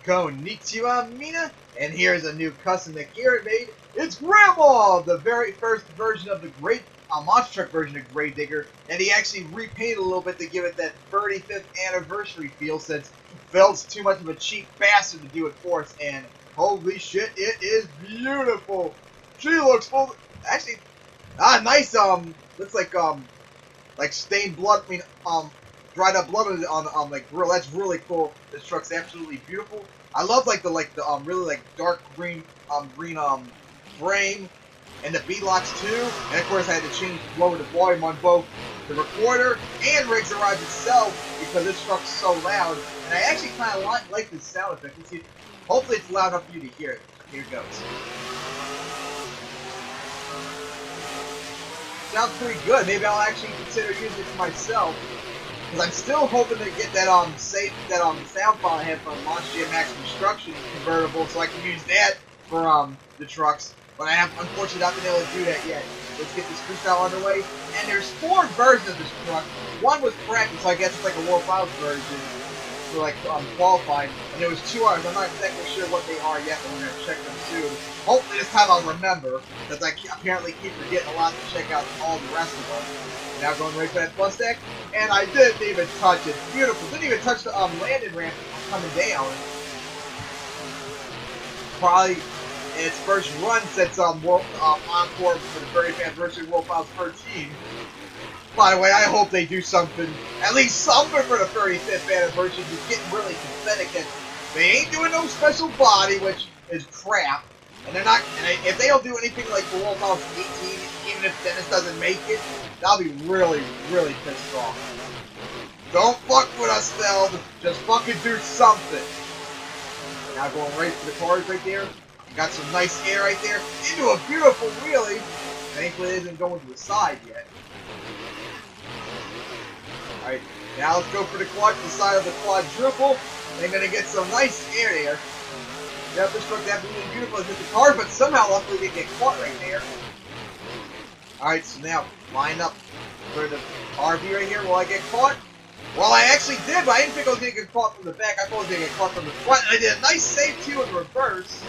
Konnichiwa, Mina, and here's a new custom that Garrett made. It's Grandma, the very first version of the great monster truck version of Gravedigger, and he actually repainted a little bit to give it that 35th anniversary feel, since Phil's too much of a cheap bastard to do it for us. And holy shit, it is beautiful. She looks full. Actually, nice. Looks like stained blood. I mean, dried up blood on like grill. That's really cool. This truck's absolutely beautiful. I love the really like dark green frame and the beadlocks too. And of course I had to change lower the volume on both the recorder and Riggs Garage itself because this truck's so loud. And I actually kind of like this sound effect. Let's see. Hopefully it's loud enough for you to hear it. Here it goes. Sounds pretty good. Maybe I'll actually consider using it for myself. Because I'm still hoping to get that sound file I have from Monster Jam Max Construction convertible, so I can use that for the trucks. But I have unfortunately not been able to do that yet. Let's get this freestyle underway. And there's 4 versions of this truck. One was practice, so I guess it's like a World Files version for like qualifying. And there was 2 others. I'm not exactly sure what they are yet, but we're gonna check them soon. Hopefully this time I'll remember, because I apparently keep forgetting a lot to check out all the rest of them. Now going right for that bus deck, and I didn't even touch it. Beautiful. Didn't even touch the landing ramp coming down. Probably in its first run since Encore for the 30th anniversary of World Files 13. By the way, I hope they do something, at least something for the 35th anniversary. It's getting really pathetic that they ain't doing no special body, which is crap. And they're not. And if they don't do anything like the World Files 18, even if Dennis doesn't make it, I'll be really, really pissed off. Don't fuck with us, Phil. Just fucking do something. Now going right for the cars right there. Got some nice air right there. Into a beautiful wheelie. Thankfully it isn't going to the side yet. Alright, now let's go for the side of the quadruple. They're going to get some nice air there. Yep, this truck absolutely beautiful. It's hit the car, but somehow luckily they get caught right there. Alright, so now line up for the RV right here. Will I get caught? Well, I actually did, but I didn't think I was going to get caught from the back. I thought I was going to get caught from the front. And I did a nice save too in reverse.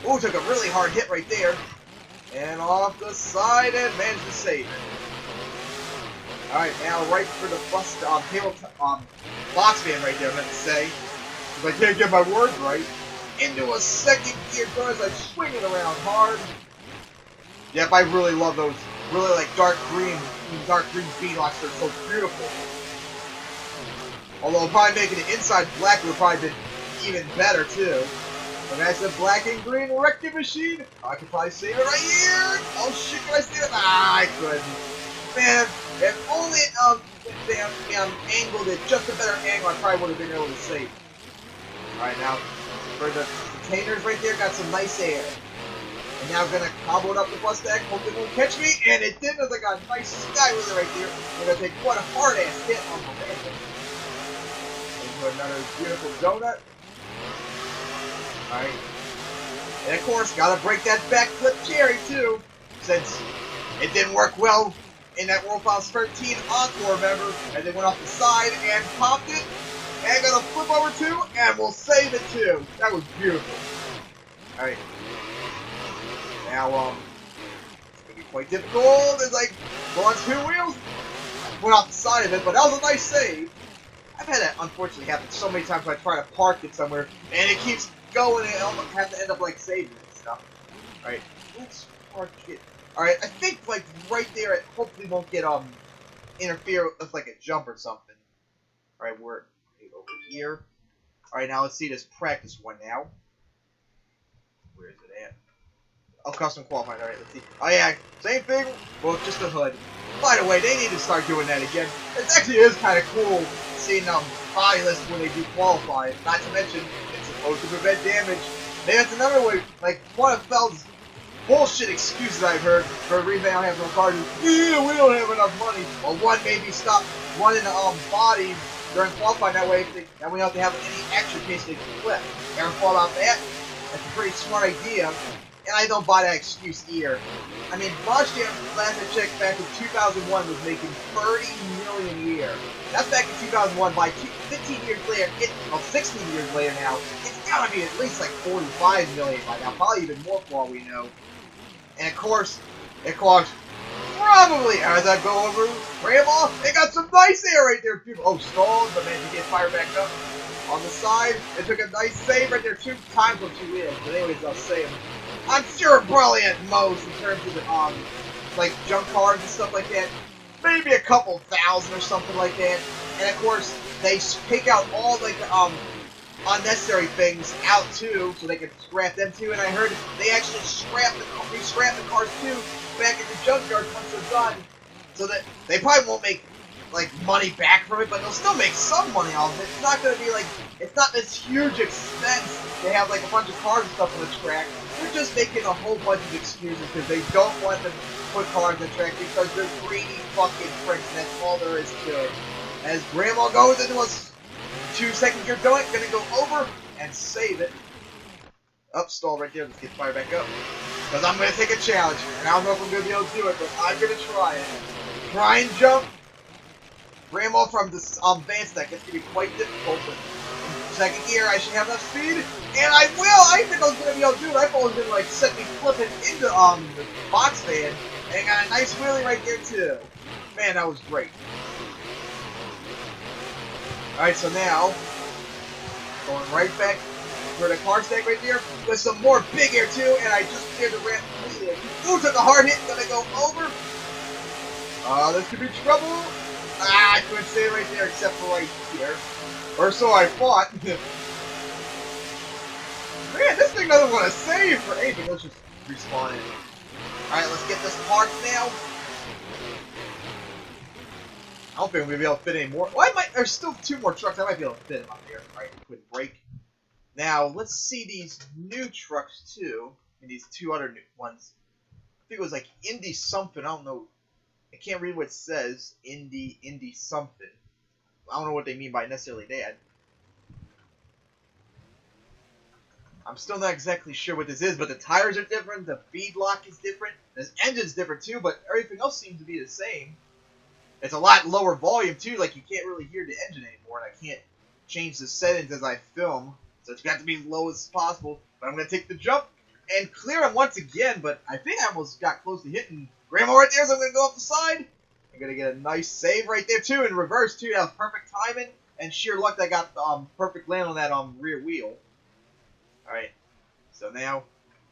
Ooh, took a really hard hit right there. And off the side and managed to save it. Alright, now right for the box fan right there, I meant to say. Because I can't get my words right. Into a second gear turn as I swing it around hard. Yep, I really love those. Really like dark green beadlocks. They're so beautiful. Although probably making it inside black would have probably been even better too. But that's a black and green wrecking machine. I could probably save it right here. Oh shit, can I save it? I couldn't. Man, if only they angled it just a better angle, I probably would have been able to save it. Alright, now for the containers right there, got some nice air. And now I'm gonna combo it up the bus deck, hope it won't catch me, and it did as I got a nice sky with it right there. I'm gonna take quite a hard ass hit on the landing. Into another beautiful donut. Alright. And of course, gotta break that backflip cherry too, since it didn't work well in that World Files 13 Encore, remember? And they went off the side and popped it. And gonna flip over too, and we'll save it too. That was beautiful. Alright. Now, it's gonna be quite difficult as I go on 2 wheels. I went off the side of it, but that was a nice save. I've had that unfortunately happen so many times when I try to park it somewhere, and it keeps going, and I have to end up like saving it and stuff. Alright, let's park it. Alright, I think like right there, it hopefully won't get interfere with like a jump or something. Alright, we're over here. Alright, now let's see this practice one now. Where is it at? Oh, custom qualifying. Alright, let's see. Oh yeah, same thing, well, just the hood. By the way, they need to start doing that again. It actually is kind of cool seeing body lists when they do qualify. Not to mention, it's supposed to prevent damage. Maybe that's another way, like one of Feld's bullshit excuses I've heard for a reason they don't have no cars. Yeah, we don't have enough money. Or one, maybe stop running body during qualifying, that way that we don't have to have any extra case they can flip. Ever thought about that? That's a pretty smart idea. And I don't buy that excuse either. I mean, Bosch Jam, last I checked back in 2001, was making $30 million a year. That's back in 2001. By 15 years later, 16 years later now, it's gotta be at least like 45 million by now, probably even more for all we know. And of course, probably as I go over Grandma, they got some nice air right there. People, oh, stalled, but managed to get fired back up. On the side, they took a nice save right there 2 times on 2 wheels. But anyways, I'll say them. I'm sure probably at most in terms of the, like junk cars and stuff like that, maybe a couple thousand or something like that. And of course, they pick out all like the unnecessary things out too, so they can scrap them too. And I heard they actually scrap the cars too back in the junkyard once they're done, so that they probably won't make like money back from it, but they'll still make some money off of it. It's not gonna be like, it's not this huge expense to have like a bunch of cars and stuff on the track. They're just making a whole bunch of excuses because they don't want to put cars on the track because they're greedy fucking pricks, and that's all there is to it. As Grandma goes into a 2-second gear donut, gonna go over and save it. Up, stall right there. Let's get fired back up. Because I'm gonna take a challenge. And I don't know if I'm gonna be able to do it, but I'm gonna try it. Try and jump. Grandma from this van stack. It's gonna be quite difficult, but in second gear I should have enough speed. And I will! I think I was gonna be able to do it. I thought it was gonna like set me flipping into the box van. And I got a nice wheelie right there too. Man, that was great. Alright, so now going right back for the car stack right there with some more big air too, and I just cleared the ramp completely. Ooh, took a hard hit, gonna go over. This could be trouble. I couldn't stay right there except for right here. Or so I thought. Man, this thing doesn't want to save for anything. Let's just respawn it. Alright, let's get this parked now. I don't think we're gonna be able to fit any more. Well, there's still 2 more trucks. I might be able to fit them up here. Alright, quick break. Now, let's see these new trucks too. And these 2 other new ones. I think it was like Indy something. I don't know. I can't read what it says. Indy something. I don't know what they mean by necessarily that. I'm still not exactly sure what this is, but the tires are different. The feed lock is different. The engine's different too, but everything else seems to be the same. It's a lot lower volume too. Like you can't really hear the engine anymore, and I can't change the settings as I film. So it's got to be as low as possible. But I'm going to take the jump and clear him once again. But I think I almost got close to hitting Grandma right there. So I'm going to go up the side. I'm going to get a nice save right there too. In reverse too. That was perfect timing. And sheer luck that I got the perfect land on that rear wheel. Alright. So now,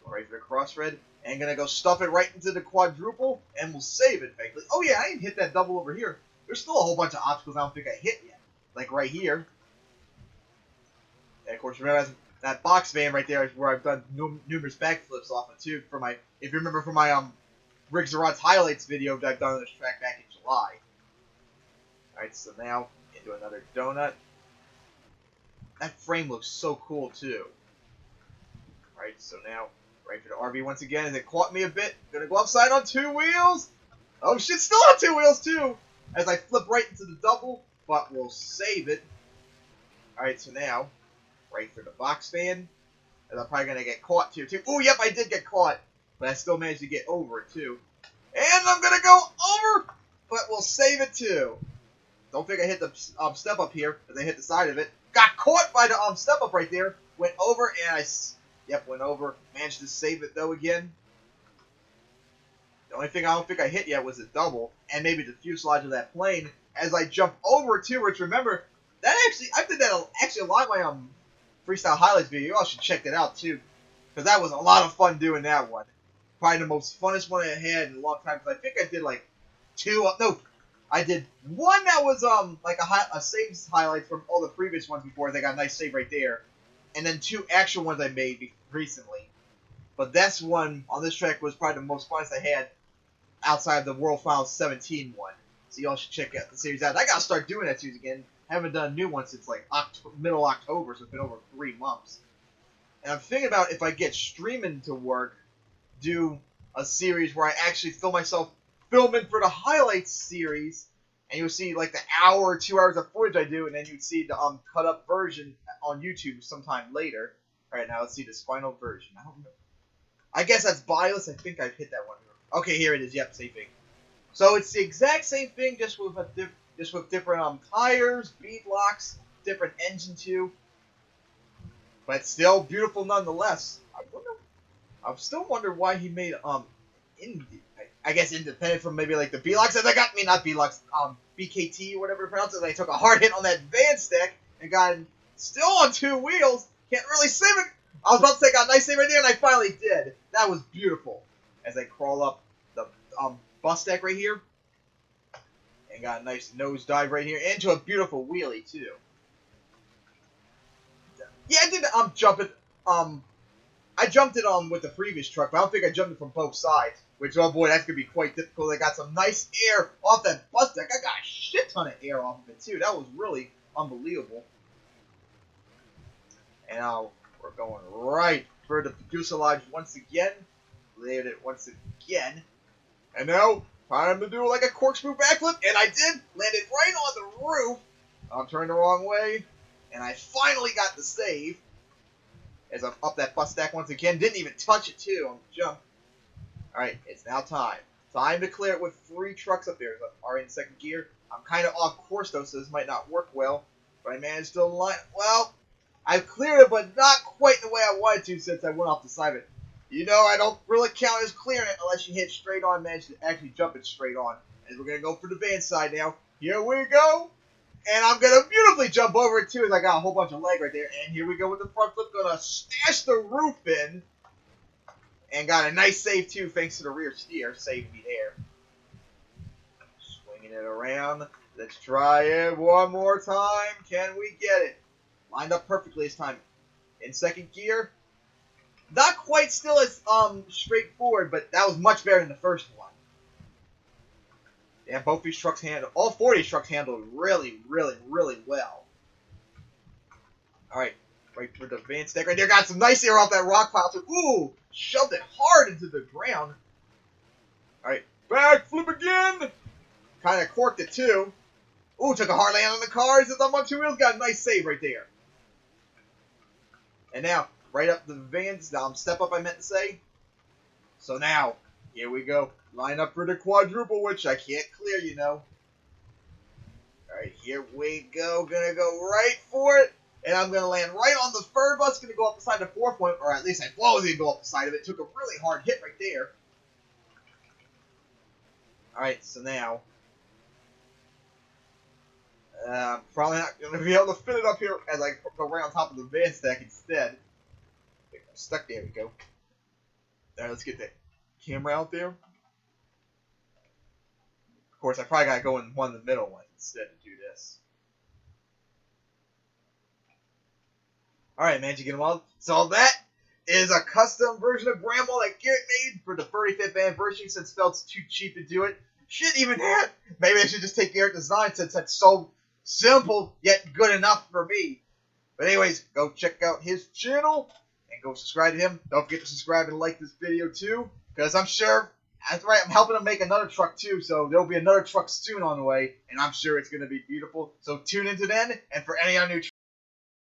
right for the cross thread. And going to go stuff it right into the quadruple. And we'll save it, thankfully. Oh yeah, I didn't hit that double over here. There's still a whole bunch of obstacles I don't think I hit yet. Like right here. And of course, remember that box van right there is where I've done numerous backflips off of too. For my, if you remember from my Riggs and Rods highlights video that I've done on this track back in July. Alright, so now into another donut. That frame looks so cool too. Alright, so now right for the RV once again, and it caught me a bit. Gonna go upside on 2 wheels. Oh shit, still on 2 wheels too. As I flip right into the double, but we'll save it. Alright, so now right for the box fan. And I'm probably going to get caught here, too. Oh, yep, I did get caught. But I still managed to get over it, too. And I'm going to go over, but we'll save it, too. Don't think I hit the step up here, because I hit the side of it. Got caught by the step up right there. Went over, and went over. Managed to save it, though, again. The only thing I don't think I hit yet was the double, and maybe the fuselage of that plane. As I jump over, too, which, remember, that actually, I did that actually a lot in my, freestyle highlights video. You all should check that out too, because that was a lot of fun doing that one. Probably the most funnest one I had in a long time. Because I think I did like 2. No, I did 1 that was like a saves highlight from all the previous ones before. They got a nice save right there, and then 2 actual ones I made recently. But this one on this track was probably the most funnest I had outside of the World Finals 17 one. So y'all should check out the series out. I gotta start doing that series again. Haven't done a new one since like middle October, so it's been over 3 months. And I'm thinking about if I get streaming to work, do a series where I actually film myself filming for the highlights series, and you'll see like the hour or 2 hours of footage I do, and then you'd see the cut up version on YouTube sometime later. All right, now let's see this final version. I guess that's bias. I think I've hit that one. Okay, here it is. Yep, same thing. So it's the exact same thing, just with different tires, bead locks, different engine too. But still beautiful nonetheless. I still wonder why he made I guess independent from maybe like the B-Locks. And they got me, not B-Locks, BKT or whatever to pronounce it. They took a hard hit on that van stick and got still on 2 wheels. Can't really save it. I was about to say got a nice save right there, and I finally did. That was beautiful. As I crawl up the bus deck right here, and got a nice nose dive right here into a beautiful wheelie too. Yeah, I did. Jumping. I jumped it with the previous truck, but I don't think I jumped it from both sides. Which, oh boy, that's gonna be quite difficult. I got some nice air off that bus deck. I got a shit ton of air off of it too. That was really unbelievable. And now we're going right for the fuselage once again. Layered it once again. And now, time to do like a corkscrew backflip. And I did. Landed right on the roof. I'm turning the wrong way. And I finally got the save. As I'm up that bus stack once again. Didn't even touch it too on the jump. Alright, it's now time. Time to clear it with 3 trucks up there that are in second gear. I'm kind of off course though, so this might not work well. But I managed to line. Well, I've cleared it, but not quite the way I wanted to since I went off the side of it. You know, I don't really count as clearing it unless you hit straight on and manage to actually jump it straight on. And we're going to go for the van side now. Here we go. And I'm going to beautifully jump over it too as I got a whole bunch of leg right there. And here we go with the front flip. Going to smash the roof in. And got a nice save too thanks to the rear steer. Saved me there. Swinging it around. Let's try it one more time. Can we get it? Lined up perfectly this time. In second gear. Not quite still as straightforward, but that was much better than the first one. Yeah, both these trucks handled, all 4 of these trucks handled really, really, really well. Alright, right for the van stack right there. Got some nice air off that rock pile too. Ooh, shoved it hard into the ground. Alright, backflip again. Kind of corked it too. Ooh, took a hard land on the cars as I'm on 2 wheels. Got a nice save right there. And now, right up the vans, step up I meant to say. So now, here we go. Line up for the quadruple, which I can't clear, you know. Alright, here we go. Gonna go right for it. And I'm gonna land right on the third bus. Gonna go up the side of the 4th one, or at least I thought I was gonna go up the side of it. Took a really hard hit right there. Alright, so now. I'm probably not gonna be able to fit it up here as I go right on top of the van stack instead. I'm stuck. There we go. Alright, let's get the camera out there. Of course, I probably gotta go in one of the middle ones instead to do this. Alright, man, did you get them all? So that is a custom version of Grandma that Garrett made for the 35th anniversary since it felt too cheap to do it. Shit, even that. Maybe I should just take Garrett Design since that's so simple yet good enough for me. But anyways, go check out his channel and go subscribe to him. Don't forget to subscribe and like this video too, because I'm sure, that's right, I'm helping him make another truck too, so there'll be another truck soon on the way, and I'm sure it's going to be beautiful. So tune into then, and for any other new